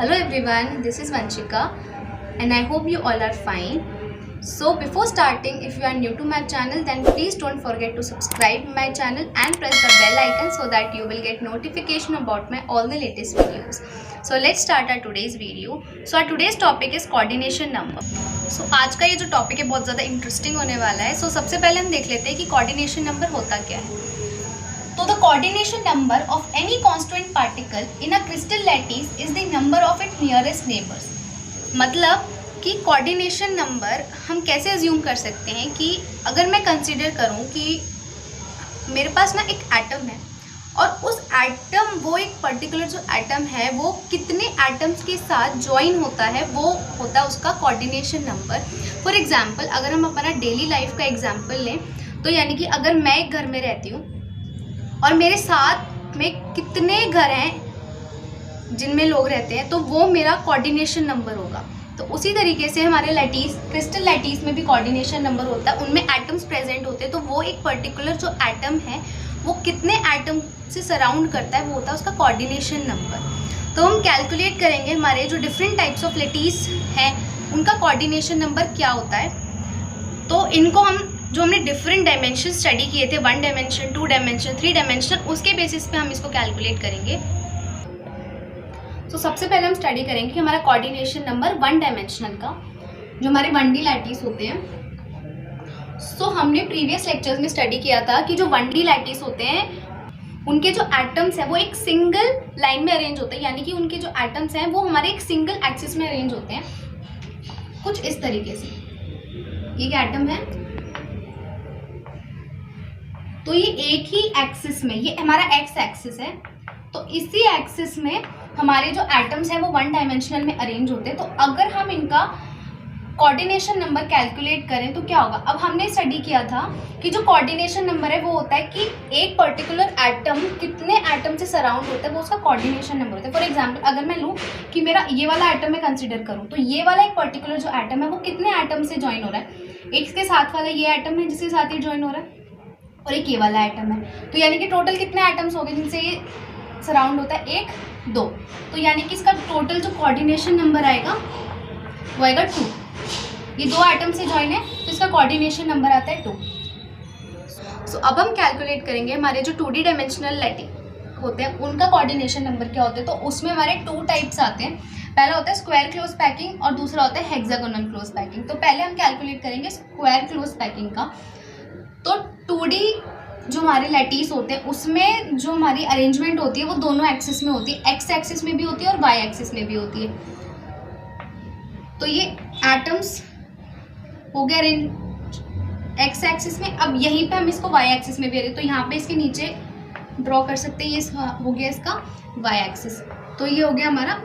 Hello everyone, this is Vanshika and I hope you all are fine. So before starting, if you are new to my channel, then please don't forget to subscribe my channel and press the bell icon so that you will get notification about my all the latest videos. So let's start our today's video. So our today's topic is coordination number. So आज का ये जो topic है बहुत ज़्यादा interesting होने वाला है. So सबसे पहले हम देख लेते हैं कि कोऑर्डिनेशन नंबर होता क्या है. So the coordination number of any constituent particle in a crystal lattice is the number of its nearest neighbors. मतलब कि coordination number हम कैसे assume कर सकते हैं कि अगर मैं consider करूँ कि मेरे पास ना एक atom है और उस atom वो एक particular जो atom है वो कितने atoms के साथ join होता है वो होता है उसका coordination number. For example अगर हम अपना daily life का example लें तो यानी कि अगर मैं एक घर में रहती हूँ और मेरे साथ में कितने घर हैं जिनमें लोग रहते हैं तो वो मेरा कोऑर्डिनेशन नंबर होगा. तो उसी तरीके से हमारे लैटिस क्रिस्टल लैटिस में भी कोऑर्डिनेशन नंबर होता है. उनमें एटम्स प्रेजेंट होते हैं तो वो एक पर्टिकुलर जो एटम है वो कितने एटम से सराउंड करता है वो होता है उसका कोऑर्डिनेशन नंबर. तो हम कैलकुलेट करेंगे हमारे जो डिफरेंट टाइप्स ऑफ लैटिस हैं उनका कोऑर्डिनेशन नंबर क्या होता है. तो इनको हम जो हमने डिफरेंट डायमेंशन स्टडी किए थे 1 डायमेंशन 2 डायमेंशन 3 डायमेंशन उसके बेसिस पे हम इसको कैलकुलेट करेंगे. तो सबसे पहले हम स्टडी करेंगे कि हमारा कोऑर्डिनेशन नंबर 1 डायमेंशनल का जो हमारे 1D लैटिस होते हैं. सो हमने प्रीवियस लेक्चर्स में स्टडी किया था कि जो 1D लैटिस होते हैं उनके जो एटम्स हैं वो एक सिंगल लाइन में अरेंज होते हैं. यानी कि उनके जो एटम्स हैं वो हमारे एक सिंगल एक्सिस में अरेंज होते हैं कुछ इस तरीके से. ये क्या एटम है तो ये एक ही एक्सिस में ये हमारा एक्स एक्सिस है. तो इसी एक्सिस में हमारे जो एटम्स हैं वो 1 डायमेंशनल में अरेंज होते हैं. तो अगर हम इनका कोऑर्डिनेशन नंबर कैलकुलेट करें तो क्या होगा. अब हमने स्टडी किया था कि जो कोऑर्डिनेशन नंबर है वो होता है कि एक पर्टिकुलर एटम कितने एटम से सराउंड होता है वो उसका कोऑर्डिनेशन नंबर होता है. फॉर एग्जांपल अगर मैं लूँ कि मेरा ये वाला एटम मैं कंसिडर करूँ तो ये वाला एक पर्टिकुलर जो एटम है वो कितने एटम से ज्वाइन हो रहा है. एक के साथ वाला ये एटम है जिसके साथ ये ज्वाइन हो रहा है और एक ये वाला एटम है. तो यानी कि टोटल कितने एटम्स हो गए जिनसे ये सराउंड होता है 1 2. तो यानी कि इसका टोटल जो कोऑर्डिनेशन नंबर आएगा वो आएगा 2. ये 2 एटम से ज्वाइन है तो इसका कोऑर्डिनेशन नंबर आता है 2. सो अब हम कैलकुलेट करेंगे हमारे जो 2D डायमेंशनल लैटिस होते हैं उनका कोऑर्डिनेशन नंबर क्या होता है. तो उसमें हमारे 2 टाइप्स आते हैं. पहला होता है स्क्वायर क्लोज पैकिंग और दूसरा होता है हेक्सागोनल क्लोज पैकिंग. तो पहले हम कैलकुलेट करेंगे स्क्वायर क्लोज पैकिंग का. तो 2D जो हमारे लैटिस होते हैं उसमें जो हमारी अरेंजमेंट होती है वो दोनों एक्सिस में होती है. एक्स एक्सिस में भी होती है और वाई एक्सिस में भी होती है. तो ये एटम्स हो गए अरेंज एक्स एक्सिस में. अब यहीं पे हम इसको वाई एक्सिस में भी अरेंज तो यहाँ पे इसके नीचे ड्रॉ कर सकते हैं. ये हो गया इसका वाई एक्सिस. तो ये हो गया हमारा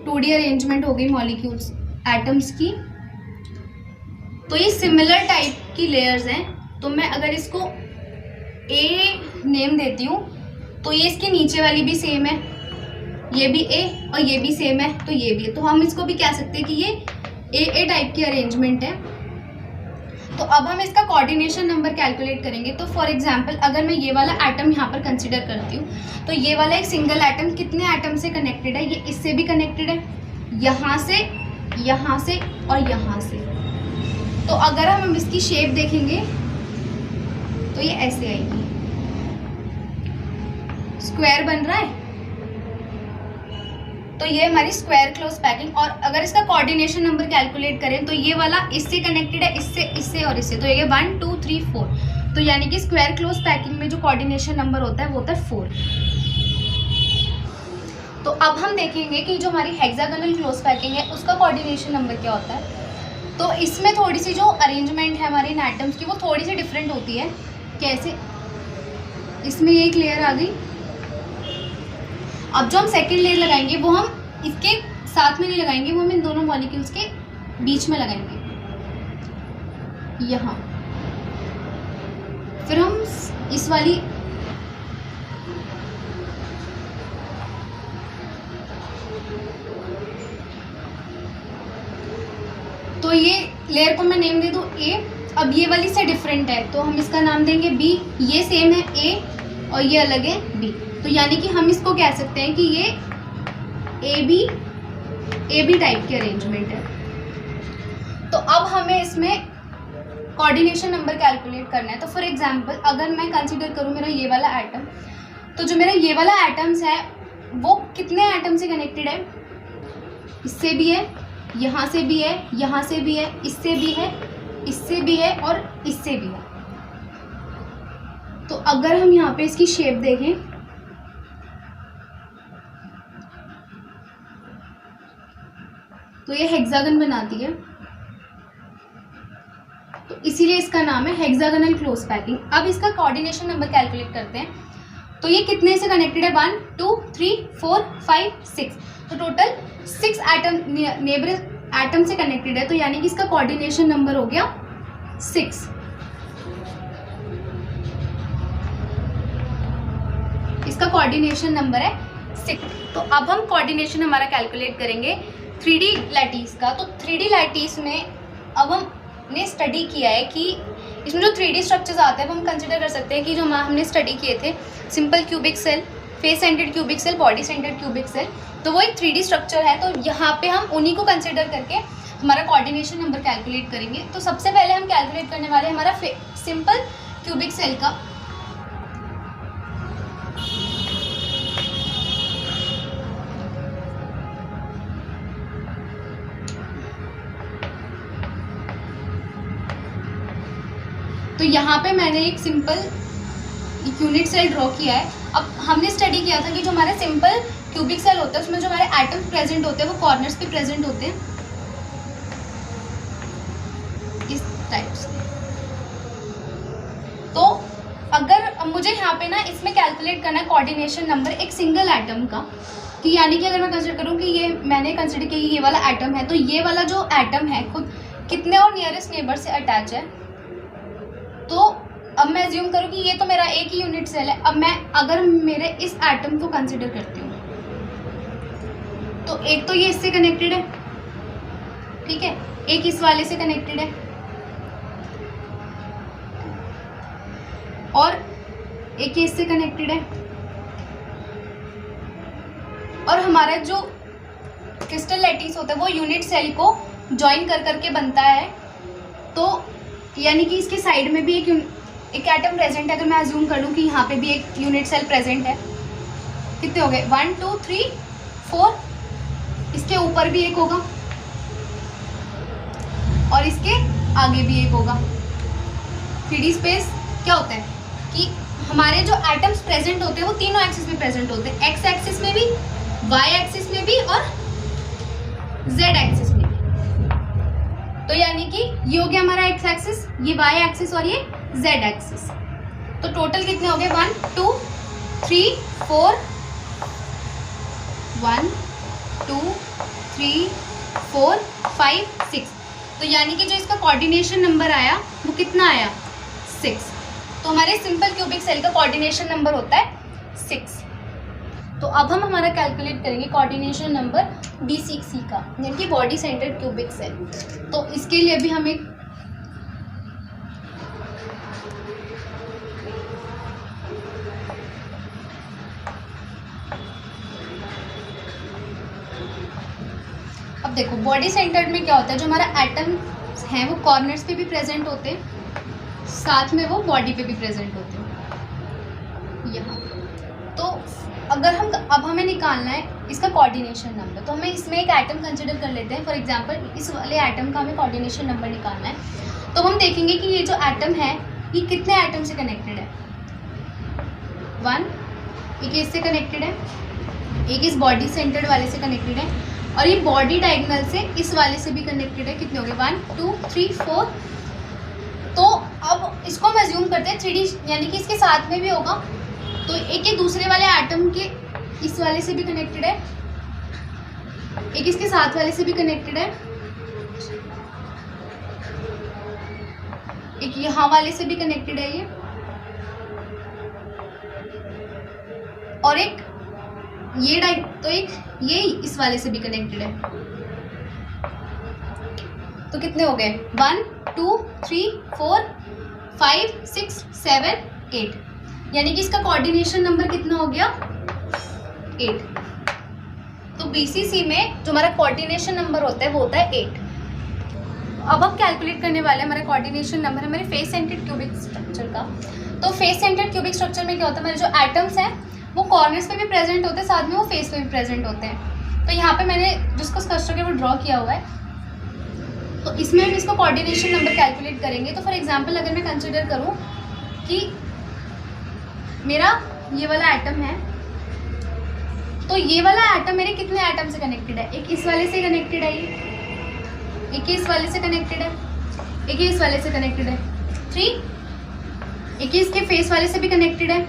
2D अरेंजमेंट हो गई मॉलिक्यूल्स एटम्स की. तो ये सिमिलर टाइप की लेयर्स हैं. तो मैं अगर इसको ए नेम देती हूँ तो ये इसके नीचे वाली भी सेम है, ये भी ए और ये भी सेम है तो ये भी है. तो हम इसको भी कह सकते हैं कि ये ए टाइप की अरेंजमेंट है. तो अब हम इसका कोऑर्डिनेशन नंबर कैलकुलेट करेंगे. तो फॉर एग्जांपल अगर मैं ये वाला एटम यहाँ पर कंसिडर करती हूँ तो ये वाला एक सिंगल एटम कितने एटम से कनेक्टेड है. ये इससे भी कनेक्टेड है, यहाँ से और यहाँ से. तो अगर हम इसकी शेप देखेंगे तो ये ऐसे आएगी, स्क्वायर बन रहा है. तो ये हमारी स्क्वायर क्लोज पैकिंग. और अगर इसका कोऑर्डिनेशन नंबर कैलकुलेट करें तो ये वाला इससे कनेक्टेड है, इससे और इससे. तो ये 1 2 3 4. तो यानी कि स्क्वायर क्लोज पैकिंग में जो कोऑर्डिनेशन नंबर होता है वो होता है 4. तो अब हम देखेंगे कि जो हमारी हेक्सागोनल क्लोज पैकिंग है उसका कोऑर्डिनेशन नंबर क्या होता है. तो इसमें थोड़ी सी जो अरेंजमेंट है हमारे इन एटम्स की वो थोड़ी सी डिफरेंट होती है. कैसे, इसमें ये एक लेयर आ गई. अब जो हम सेकंड लेयर लगाएंगे वो हम इसके साथ में नहीं लगाएंगे, वो हम इन दोनों मॉलिक्यूल्स के बीच में लगाएंगे यहाँ. फिर हम इस वाली तो ये लेयर को मैं नेम दे दूँ ए. अब ये वाली से डिफरेंट है तो हम इसका नाम देंगे बी. ये सेम है ए और ये अलग है बी. तो यानी कि हम इसको कह सकते हैं कि ये ए बी टाइप की अरेंजमेंट है। तो अब हमें इसमें कोऑर्डिनेशन नंबर कैलकुलेट करना है। तो फॉर एग्जांपल अगर मैं कंसीडर करूँ मेरा ये वाला एटम, तो जो मेरा ये वाला एटम्स है वो कितने एटम से कनेक्टेड है? इससे भी है, यहाँ से भी है, यहाँ से भी है, इससे भी है, इससे भी है और इससे भी है। तो अगर हम यहाँ पे इसकी शेप देखें तो ये हेक्सागन बनाती है, तो इसीलिए इसका नाम है हेक्सागोनल क्लोज पैकिंग। अब इसका कोऑर्डिनेशन नंबर कैलकुलेट करते हैं। तो ये कितने से कनेक्टेड है? 1 2 3 4 5 6। तो टोटल 6 एटम नेबर एटम से कनेक्टेड है। तो यानी कि इसका कोऑर्डिनेशन नंबर हो गया 6। इसका कोऑर्डिनेशन नंबर है 6। तो अब हम कोऑर्डिनेशन हमारा कैलकुलेट करेंगे 3D लैटिस का। तो 3D लैटिस में अब हमने स्टडी किया है कि इसमें जो 3D स्ट्रक्चर्स आते हैं वो हम कंसिडर कर सकते हैं कि जो हमने स्टडी किए थे, simple cubic cell, face centred cubic cell, body centred cubic cell, तो वो एक 3D स्ट्रक्चर है। तो यहाँ पे हम उन्हीं को कंसिडर करके हमारा कोऑर्डिनेशन नंबर कैलकुलेट करेंगे। तो सबसे पहले हम कैलकुलेट करने वाले हैं हमारा सिंपल क्यूबिक सेल का। तो यहाँ पे मैंने एक सिंपल यूनिट सेल ड्रॉ किया है। अब हमने स्टडी किया था कि जो हमारे सिंपल क्यूबिक सेल होता है उसमें जो हमारे एटम्स प्रेजेंट होते हैं वो कॉर्नर्स पे प्रेजेंट होते हैं इस टाइप से। तो अगर मुझे यहाँ पे ना इसमें कैलकुलेट करना है कोऑर्डिनेशन नंबर एक सिंगल एटम का, कि यानी कि अगर मैं कंसिडर करूँ कि ये मैंने कंसिडर किया ये वाला एटम है, तो ये वाला जो एटम है खुद कितने और नियरेस्ट नेबर से अटैच है। तो अब मैं अज्यूम करूँ कि ये तो मेरा एक ही यूनिट सेल है। अब मैं अगर मेरे इस एटम को कंसिडर करती हूँ तो एक तो ये इससे कनेक्टेड है, ठीक है, एक इस वाले से कनेक्टेड है और एक ये इससे कनेक्टेड है। और हमारा जो क्रिस्टल लैटिस होता है वो यूनिट सेल को ज्वाइन कर करके बनता है। तो यानी कि इसके साइड में भी एक एटम प्रेजेंट है। अगर मैं अज्यूम कर लूँ कि यहाँ पे भी एक यूनिट सेल प्रेजेंट है, कितने हो गए 1 2 3 4, इसके ऊपर भी एक होगा और इसके आगे भी एक होगा। 3D स्पेस क्या होता है कि हमारे जो एटम्स प्रेजेंट होते हैं वो तीनों एक्सिस में प्रेजेंट होते हैं, एक्स एक्सिस में भी, वाई एक्सिस में भी और जेड एक्सिस में भी। तो यानी कि ये हो गया हमारा एक्स एक्सिस, ये वाई एक्सिस और ये जेड एक्सिस। तो टोटल कितने हो गए 1 2 3 4 1 2 3 4 5 6। तो यानी कि जो इसका कोऑर्डिनेशन नंबर आया वो कितना आया 6। तो हमारे सिंपल क्यूबिक सेल का कोऑर्डिनेशन नंबर होता है 6। तो अब हम हमारा कैलकुलेट करेंगे कोऑर्डिनेशन नंबर BCC का, यानी कि बॉडी सेंटर्ड क्यूबिक सेल। तो इसके लिए भी हम एक अब देखो बॉडी सेंटर्ड में क्या होता है, जो हमारा एटम्स हैं वो कॉर्नर्स पे भी प्रेजेंट होते हैं, साथ में वो बॉडी पे भी प्रेजेंट होते हैं यहाँ। तो अगर हम अब हमें निकालना है इसका कोऑर्डिनेशन नंबर, तो हमें इसमें एक एटम कंसिडर कर लेते हैं। फॉर एग्जांपल इस वाले एटम का हमें कोऑर्डिनेशन नंबर निकालना है। तो हम देखेंगे कि ये जो एटम है ये कितने एटम से कनेक्टेड है। 1, एक इससे कनेक्टेड है, एक इस बॉडी सेंटर्ड वाले से कनेक्टेड है और ये बॉडी डायगोनल से इस वाले से भी कनेक्टेड है। कितने हो गए 1 2 3 4। तो अब इसको हम अज्यूम करते हैं 3D, यानी कि इसके साथ में भी होगा। तो एक ये दूसरे वाले एटम के इस वाले से भी कनेक्टेड है, एक इसके साथ वाले से भी कनेक्टेड है, एक यहाँ वाले से भी कनेक्टेड है ये, और एक ये तो एक ये इस वाले से भी कनेक्टेड है। तो कितने हो गए 1 2 3 4 5 6 7 8, यानी कि इसका कोऑर्डिनेशन नंबर कितना हो गया 8। तो BCC में जो हमारा कोऑर्डिनेशन नंबर होता है वो होता है 8। अब हम कैलकुलेट करने वाले हैं हमारा कोऑर्डिनेशन नंबर हमारे फेस सेंटर्ड क्यूबिक स्ट्रक्चर का। तो फेस सेंटर्ड क्यूबिक स्ट्रक्चर में क्या होता है, हमारे जो एटम्स हैं वो कॉर्नर्स पे भी प्रेजेंट होते हैं, साथ में वो फेस पे भी प्रेजेंट होते हैं। तो यहाँ पे मैंने जिसको स्ट्रक्चर है वो ड्रॉ किया हुआ है। तो इसमें हम इसको कोऑर्डिनेशन नंबर कैलकुलेट करेंगे। तो फॉर एग्जांपल अगर मैं कंसिडर करूँ कि मेरा ये वाला एटम है, तो ये वाला एटम मेरे कितने एटम से कनेक्टेड है, एक इस वाले से कनेक्टेड है, एक इस वाले से कनेक्टेड है, एक इस वाले से कनेक्टेड है, 3, एक इसके फेस वाले से भी कनेक्टेड है,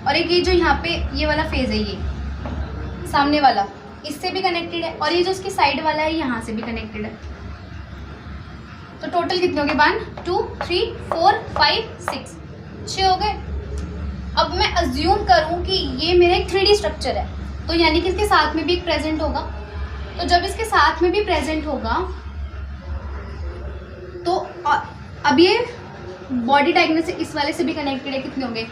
और एक ये जो यहाँ पे ये वाला फेज है, ये सामने वाला इससे भी कनेक्टेड है, और ये जो इसकी साइड वाला है यहाँ से भी कनेक्टेड है। तो टोटल कितने हो गए, 1 2 3 4 5 6, 6 हो गए। अब मैं अज्यूम करूँ कि ये मेरा एक 3D स्ट्रक्चर है, तो यानी कि इसके साथ में भी एक प्रेजेंट होगा। तो जब इसके साथ में भी प्रेजेंट होगा तो अब ये बॉडी डायगोनल से इस वाले से भी कनेक्टेड है, कितने होंगे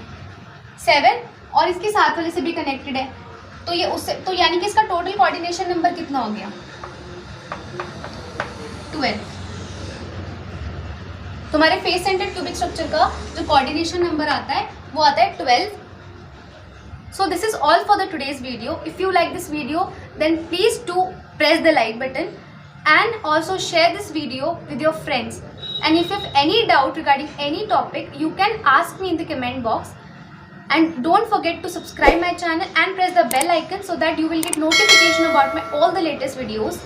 7, और इसके साथ वाले से भी कनेक्टेड है। तो ये उससे, तो यानी कि इसका टोटल कोऑर्डिनेशन नंबर कितना हो गया, 12। तो हमारे फेस सेंटर्ड क्यूबिक स्ट्रक्चर का जो कोऑर्डिनेशन नंबर आता है वो आता है 12। So this is all for the today's video. If you like this video, then please do press the like button and also share this video with your friends. And if you have any doubt regarding any topic, you can ask me in the comment box. And don't forget to subscribe my channel and press the bell icon so that you will get notification about my all the latest videos.